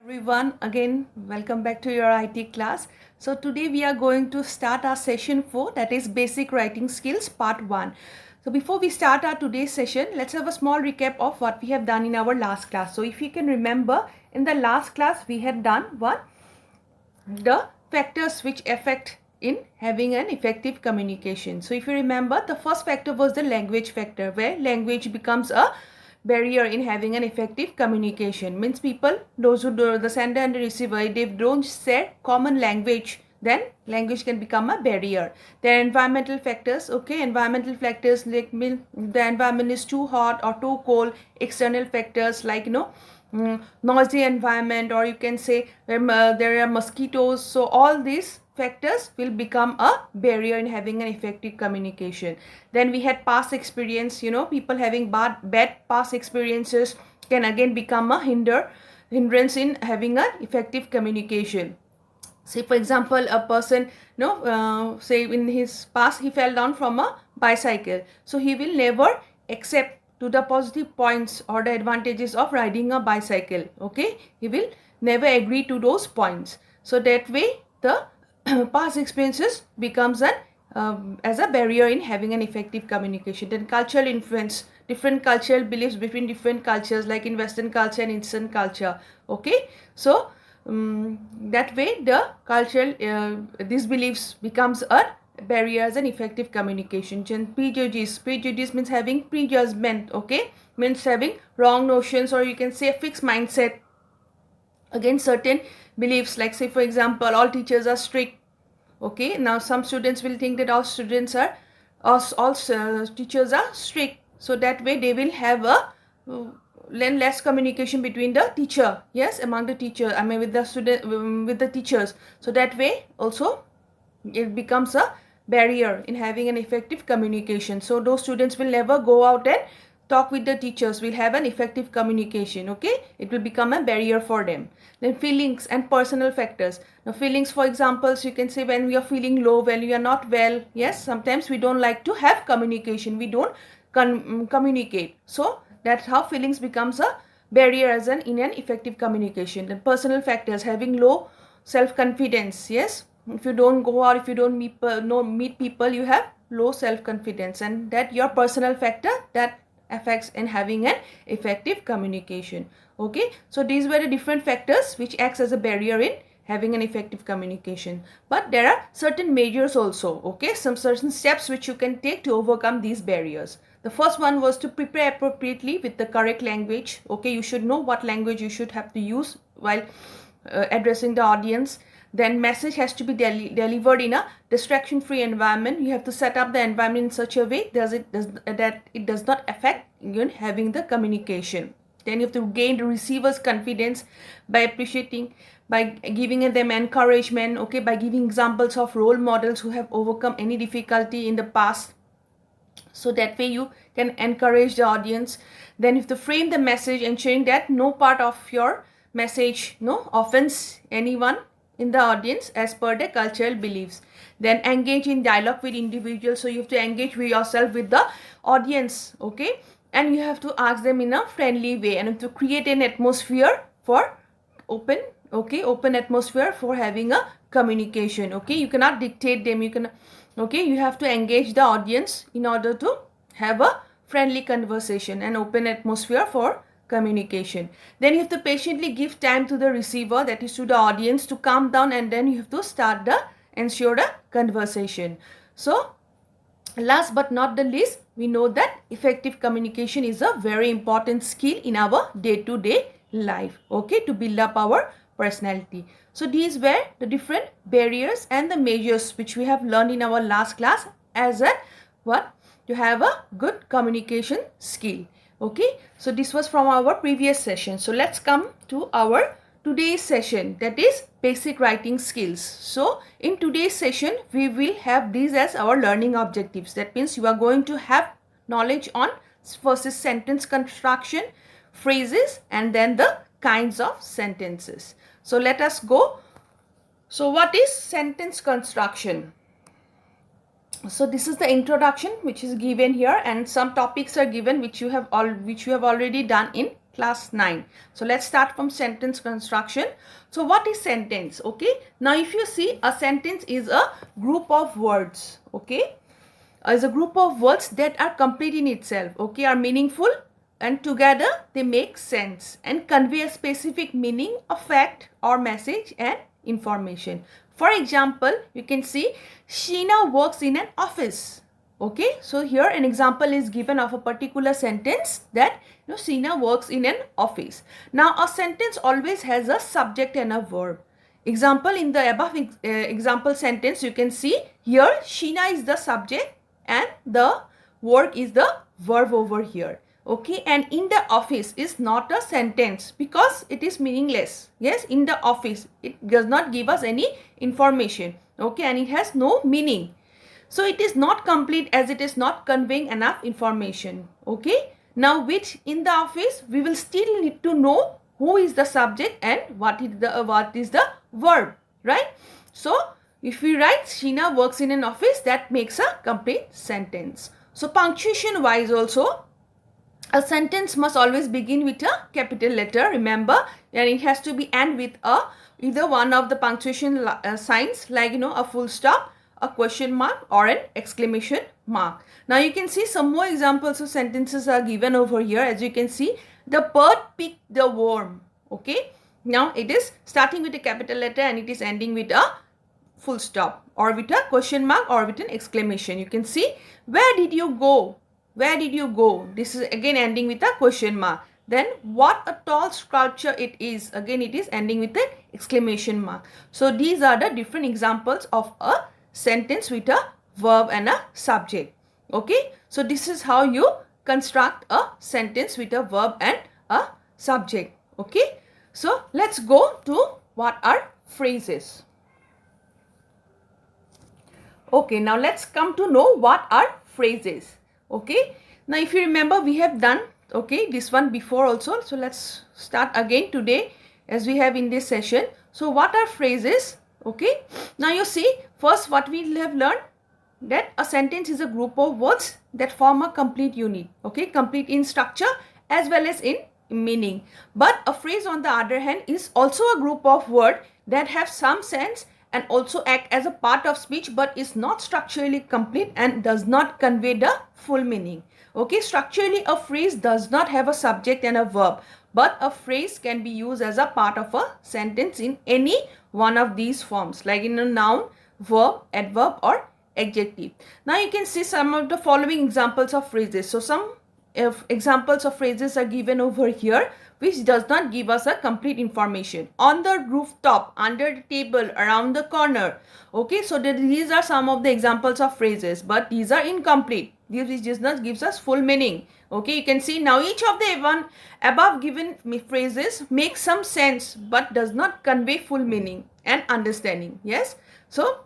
Everyone, again, welcome back to your IT class. So today we are going to start our session 4, that is basic writing skills part 1. So before we start our today's session, let's have a small recap of what we have done in our last class. So if you can remember, in the last class we had done what? The factors which affect in having an effective communication. So if you remember, the first factor was the language factor, where language becomes a barrier in having an effective communication. Means people, those who do, the sender and the receiver, if they don't share common language, then language can become a barrier. There are environmental factors. Okay, environmental factors like the environment is too hot or too cold. External factors like noisy environment, or you can say there are mosquitoes. So all these factors will become a barrier in having an effective communication. Then we had past experience. People having bad past experiences can again become a hindrance in having an effective communication. Say for example, a person say in his past he fell down from a bicycle, so he will never accept to the positive points or the advantages of riding a bicycle. Okay, he will never agree to those points. So that way the past experiences becomes an as a barrier in having an effective communication. Then cultural influence, different cultural beliefs between different cultures, like in Western culture and Eastern culture. Okay, so that way the cultural these beliefs becomes a barrier as an effective communication. Prejudice means having prejudgment. Okay, means having wrong notions, or you can say a fixed mindset against certain beliefs. Like say for example, all teachers are strict. Okay, now some students will think that all teachers are strict, so that way they will have a less communication between the teacher, yes, among the teacher, I mean with the student, with the teachers. So that way also it becomes a barrier in having an effective communication. So those students will never go out and talk with the teachers, will have an effective communication. Okay, it will become a barrier for them. Then feelings and personal factors. Now feelings, for example, so you can say when we are feeling low, when we are not well, yes, sometimes we don't like to have communication, we don't communicate. So that's how feelings becomes a barrier as an in an effective communication. Then personal factors, having low self-confidence. Yes, if you don't go out, if you don't meet people, you have low self-confidence, and that your personal factor that affects in having an effective communication. Okay, so these were the different factors which acts as a barrier in having an effective communication. But there are certain measures also. Okay, some certain steps which you can take to overcome these barriers. The first one was to prepare appropriately with the correct language. Okay, you should know what language you should have to use while addressing the audience. Then message has to be delivered in a distraction free environment. You have to set up the environment in such a way that it does not affect having the communication. Then you have to gain the receiver's confidence by appreciating, by giving them encouragement. Okay, by giving examples of role models who have overcome any difficulty in the past, so that way you can encourage the audience. Then you have to frame the message, ensuring that no part of your message offends anyone in the audience as per the cultural beliefs. Then engage in dialogue with individuals. So you have to engage with yourself with the audience. Okay, and you have to ask them in a friendly way, and to create an atmosphere for open atmosphere for having a communication. Okay, you cannot dictate them, you have to engage the audience in order to have a friendly conversation and open atmosphere for communication. Then you have to patiently give time to the receiver, that is to the audience, to calm down, and then you have to ensure the conversation. So last but not the least, we know that effective communication is a very important skill in our day-to-day life. Okay, to build up our personality. So these were the different barriers and the measures which we have learned in our last class as a what to have a good communication skill. Okay, so this was from our previous session. So let's come to our today's session, that is basic writing skills. So in today's session we will have these as our learning objectives. That means you are going to have knowledge on first is sentence construction, phrases, and then the kinds of sentences. So let us go. So what is sentence construction? So this is the introduction which is given here, and some topics are given which you have already done in class 9. So let's start from sentence construction. So what is sentence? Okay, now if you see, a sentence is a group of words, okay, is a group of words that are complete in itself, okay, are meaningful, and together they make sense and convey a specific meaning, a fact or message and information. For example, you can see Sheena works in an office. Okay, so here an example is given of a particular sentence that Sheena works in an office. Now a sentence always has a subject and a verb. Example, in the above example sentence, you can see here Sheena is the subject and the work is the verb over here. Okay, and in the office is not a sentence because it is meaningless. Yes, in the office, it does not give us any information. Okay, and it has no meaning. So it is not complete as it is not conveying enough information. Okay, now with in the office, we will still need to know who is the subject and what is the verb, right? So if we write Sheena works in an office, that makes a complete sentence. So punctuation wise also, a sentence must always begin with a capital letter, remember, and it has to be end with a either one of the punctuation signs, like a full stop, a question mark or an exclamation mark. Now you can see some more examples of sentences are given over here. As you can see, the bird picked the worm. Okay, now it is starting with a capital letter and it is ending with a full stop or with a question mark or with an exclamation. You can see, where did you go? Where did you go? This is again ending with a question mark. Then what a tall sculpture it is. Again it is ending with an exclamation mark. So these are the different examples of a sentence with a verb and a subject. Okay, so this is how you construct a sentence with a verb and a subject. Okay, so let's go to what are phrases. Okay, now let's come to know what are phrases. Okay, now if you remember, we have done this one before also. So let's start again today as we have in this session. So what are phrases? Okay, now you see, first what we have learned, that a sentence is a group of words that form a complete unit. Okay, complete in structure as well as in meaning. But a phrase on the other hand is also a group of words that have some sense and also act as a part of speech, but is not structurally complete and does not convey the full meaning. Okay, structurally a phrase does not have a subject and a verb, but a phrase can be used as a part of a sentence in any one of these forms, like in a noun, verb, adverb or adjective. Now you can see some of the following examples of phrases. So some examples of phrases are given over here, which does not give us a complete information. On the rooftop, under the table, around the corner. Okay, so these are some of the examples of phrases, but these are incomplete. This just not gives us full meaning. Okay, you can see now each of the above given phrases makes some sense but does not convey full meaning and understanding. Yes, so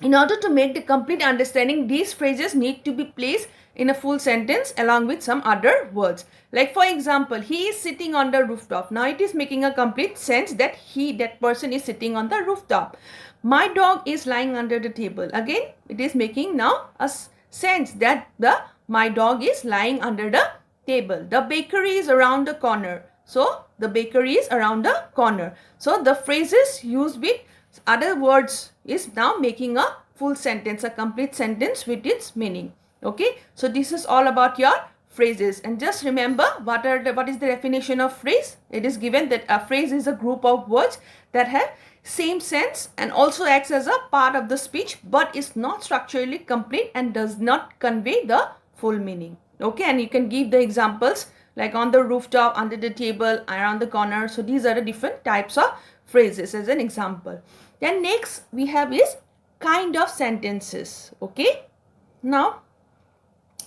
in order to make the complete understanding, these phrases need to be placed in a full sentence along with some other words. Like for example, he is sitting on the rooftop. Now it is making a complete sense that that person is sitting on the rooftop. My dog is lying under the table. Again, it is making now a sense that my dog is lying under the table. The bakery is around the corner. So the bakery is around the corner. So the phrases used with other words is now making a full sentence, a complete sentence with its meaning. Okay, so this is all about your phrases. And just remember, what is the definition of phrase? It is given that a phrase is a group of words that have same sense and also acts as a part of the speech, but is not structurally complete and does not convey the full meaning. Okay, and you can give the examples like on the rooftop, under the table, around the corner. So these are the different types of phrases as an example. Then next we have is kind of sentences. Okay, now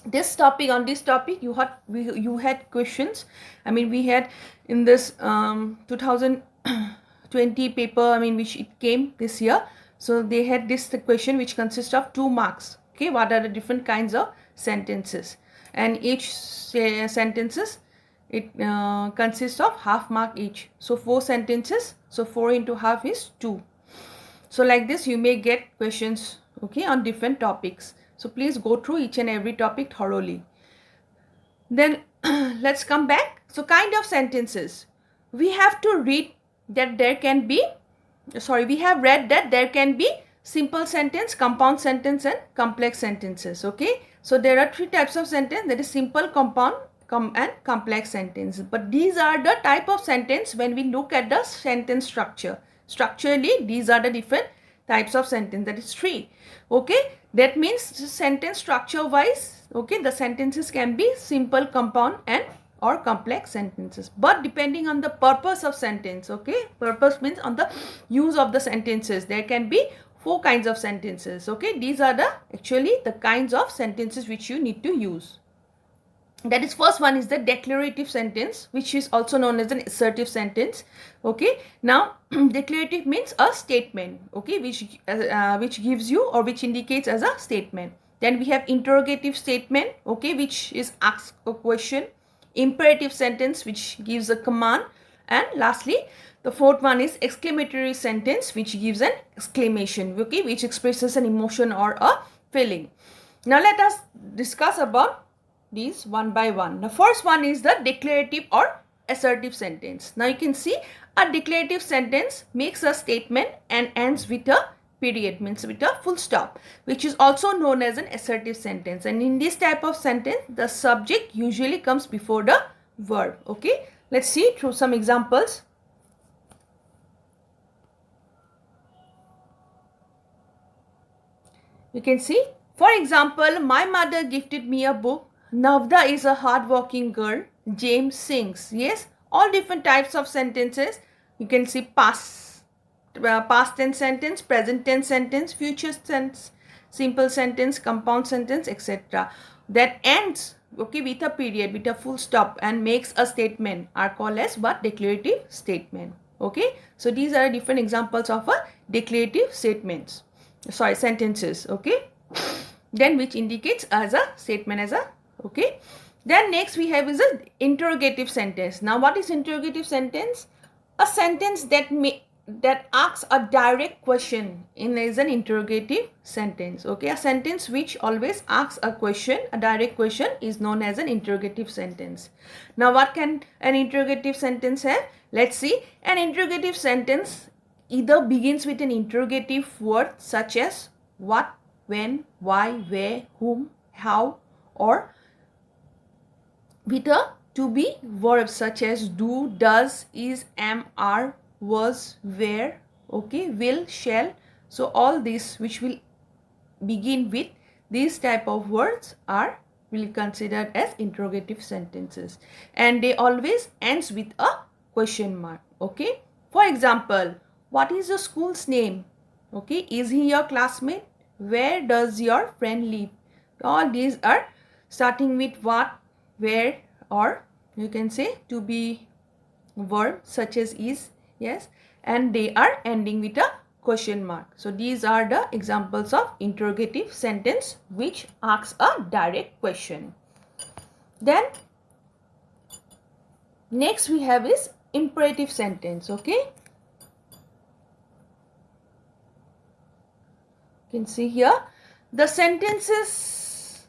this topic, on this topic you had questions. I mean, we had in this 2020 paper, which it came this year. So they had this question which consists of 2 marks. Okay, what are the different kinds of sentences, and each sentences it consists of half mark each. So 4 sentences, so 4 into half is 2. So like this you may get questions, okay, on different topics. So please go through each and every topic thoroughly. Then let's come back So kind of sentences. We have to read that there can be, we have read that there can be simple sentence, compound sentence and complex sentences. Okay. So there are three types of sentence, that is simple, compound and complex sentence. But these are the type of sentence when we look at the sentence structure. Structurally, these are the different types of sentence, that is three. Okay. That means sentence structure wise, okay, the sentences can be simple, compound and or complex sentences, but depending on the purpose of sentence. Okay, purpose means on the use of the sentences. There can be four kinds of sentences. Okay, these are the actually the kinds of sentences which you need to use. That is, first one is the declarative sentence, which is also known as an assertive sentence. Okay, now declarative means a statement, okay, which gives you or which indicates as a statement. Then we have interrogative statement, okay, which is asks a question. Imperative sentence, which gives a command. And lastly, the fourth one is exclamatory sentence, which gives an exclamation, okay, which expresses an emotion or a feeling. Now let us discuss about these one by one. The first one is the declarative or assertive sentence. Now you can see a declarative sentence makes a statement and ends with a period, means with a full stop, which is also known as an assertive sentence. And in this type of sentence, the subject usually comes before the verb. Okay, let's see through some examples. You can see, for example, my mother gifted me a book. Navda is a hard-working girl. James sings. Yes, all different types of sentences. You can see past tense sentence, present tense sentence, future tense, simple sentence, compound sentence, etc. That ends, okay, with a period, with a full stop and makes a statement are called as what? Declarative statement. Okay, so these are different examples of a declarative statements. Sorry, sentences. Okay, then which indicates as a statement, as a, okay. Then next we have is a interrogative sentence. Now what is interrogative sentence? A sentence that asks a direct question is an interrogative sentence. Okay, a sentence which always asks a question, a direct question, is known as an interrogative sentence. Now what can an interrogative sentence have? Let's see. An interrogative sentence either begins with an interrogative word such as what, when, why, where, whom, how, or with a to be verb such as do, does, is, am, are, was, where, okay, will, shall. So all these which will begin with these type of words are will considered as interrogative sentences, and they always ends with a question mark. Okay, for example, what is your school's name? Okay, is he your classmate? Where does your friend live? All these are starting with what, where, or you can say to be verb such as is. Yes, and they are ending with a question mark. So these are the examples of interrogative sentence which asks a direct question. Then next we have is imperative sentence. Okay, you can see here the sentence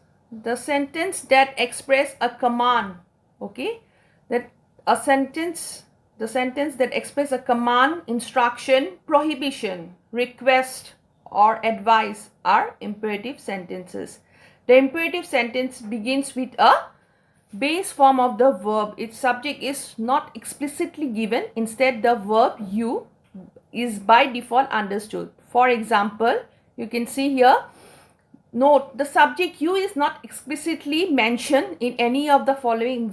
that express a command. Okay, that a sentence, the sentence that express a command, instruction, prohibition, request or advice are imperative sentences. The imperative sentence begins with a base form of the verb. Its subject is not explicitly given. Instead, the verb you is by default understood. For example, you can see here, note the subject you is not explicitly mentioned in any of the following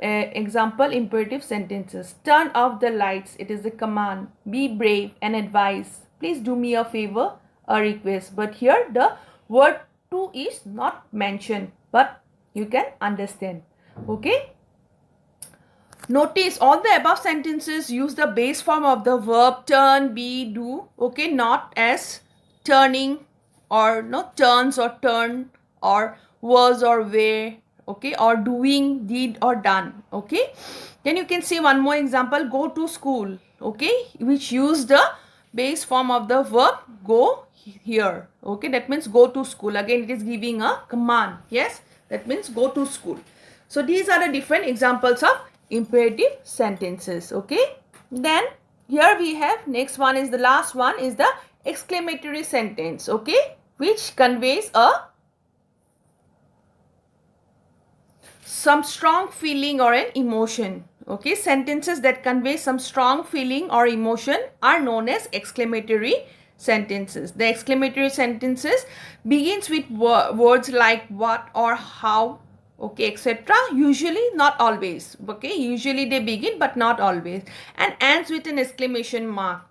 example imperative sentences. Turn off the lights, it is a command. Be brave, an advice. Please do me a favor, a request. But here the word to is not mentioned, but you can understand. Okay, notice all the above sentences use the base form of the verb turn, be, do. Okay, not as turning or no turns or turn or was or were, okay, or doing, did or done. Okay, then you can see one more example, go to school, okay, which use the base form of the verb go here. Okay, that means go to school. Again, it is giving a command. Yes, that means go to school. So these are the different examples of imperative sentences. Okay, then here we have next one is the last one is the exclamatory sentence. Okay, which conveys a some strong feeling or an emotion. Okay, sentences that convey some strong feeling or emotion are known as exclamatory sentences. The exclamatory sentences begins with words like what or how, okay, etc. Usually, not always. Okay, usually they begin but not always, and ends with an exclamation mark.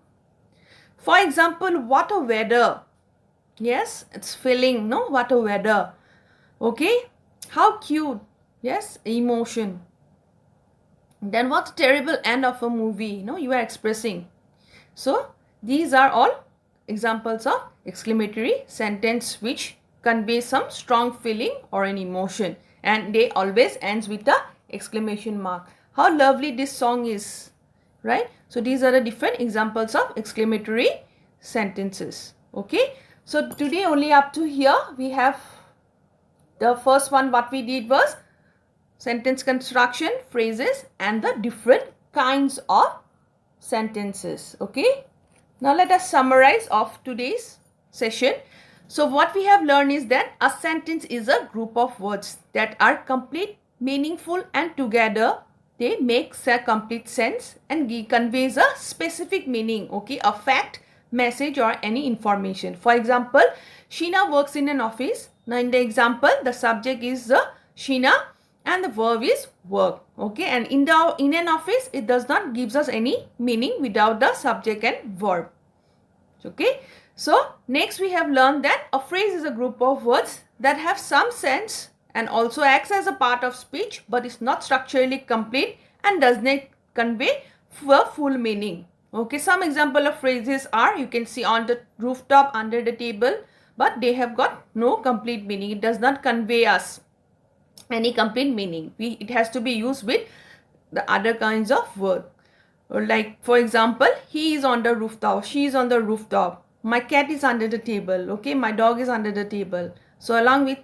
For example, what a weather. Yes, it's feeling, no, what a weather. Okay, how cute. Yes, emotion. Then what's terrible end of a movie? No, you are expressing. So these are all examples of exclamatory sentence which convey some strong feeling or an emotion, and they always ends with the exclamation mark. How lovely this song is, right? So these are the different examples of exclamatory sentences. Okay, so today only up to here we have the first one. What we did was sentence construction, phrases, and the different kinds of sentences. Okay, now let us summarize of today's session. So what we have learned is that a sentence is a group of words that are complete, meaningful, and together they make a complete sense and conveys a specific meaning. Okay, a fact, message, or any information. For example, Sheena works in an office. Now in the example, the subject is the Sheena and the verb is work. Okay, and in an office it does not gives us any meaning without the subject and verb. Okay, so next we have learned that a phrase is a group of words that have some sense and also acts as a part of speech but is not structurally complete and does not convey a full meaning. Okay, some example of phrases are, you can see, on the rooftop, under the table, but they have got no complete meaning. It does not convey us any complete meaning. It has to be used with the other kinds of word. Or like, for example, he is on the rooftop, she is on the rooftop, my cat is under the table, okay, my dog is under the table. So along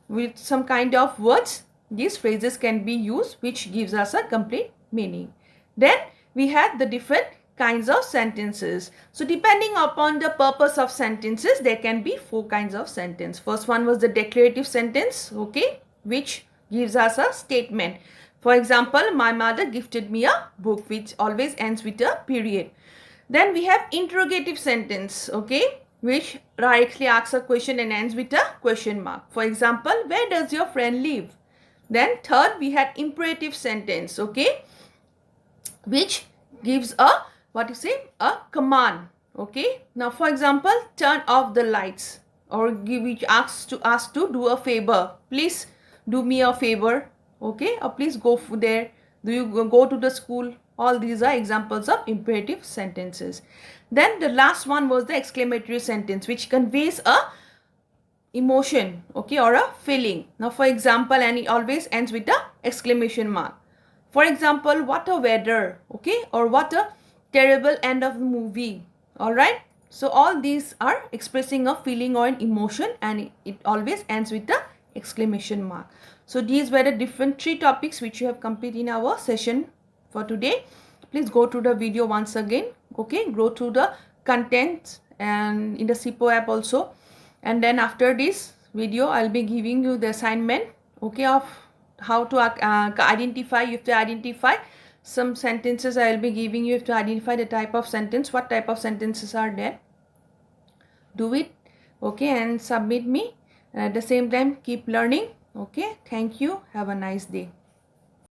with some kind of words, these phrases can be used, which gives us a complete meaning. Then we had the different kinds of sentences. So depending upon the purpose of sentences, there can be 4 kinds of sentence. First one was the declarative sentence, okay, which gives us a statement. For example, my mother gifted me a book, which always ends with a period. Then we have interrogative sentence, okay, which directly asks a question and ends with a question mark. For example, where does your friend live? Then third, we had imperative sentence, okay, which gives a, a command. Okay, now for example, turn off the lights, or which asks us to do a favor. Please do me a favor, okay, or please go there, do you go to the school. All these are examples of imperative sentences. Then the last one was the exclamatory sentence, which conveys a emotion, okay, or a feeling. Now for example, and it always ends with the exclamation mark. For example, what a weather, okay, or what a terrible end of the movie. All right, so all these are expressing a feeling or an emotion, and it always ends with the exclamation mark. So these were the different 3 topics which you have completed in our session for today. Please go to the video once again, okay, go through the contents and in the SIPO app also, and then after this video I'll be giving you the assignment, okay, of how to identify. You have to identify some sentences. I will be giving you have to identify the type of sentence, what type of sentences are there. Do it, okay, and submit me. And at the same time, keep learning. Okay, thank you. Have a nice day.